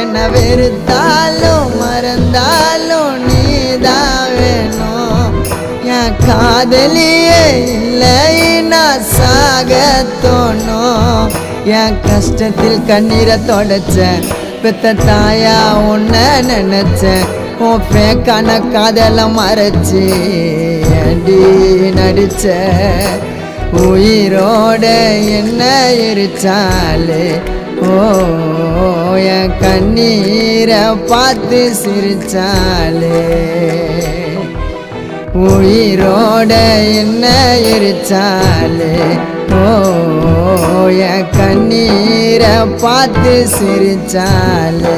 என்ன வெறுத்தாலும் மறந்தாலும் நீதான் வேணும் என் காதலியே இல்லை நான் சாக தோணும் என் கஷ்டத்தில் கண்ணீரை தொடச்சேன் பெத்த தாயா உன்னை நினைச்சேன் உன் பேக்கான காதலை மறைச்சி ஏண்டி நடிச்ச உயிரோட என்ன எரிச்சாலே ஓ என் கண்ணீரை பார்த்து சிரிச்சாலே உயிரோட என்ன எரிச்சாலே ஓ என் கண்ணீரை பார்த்து சிரிச்சாலே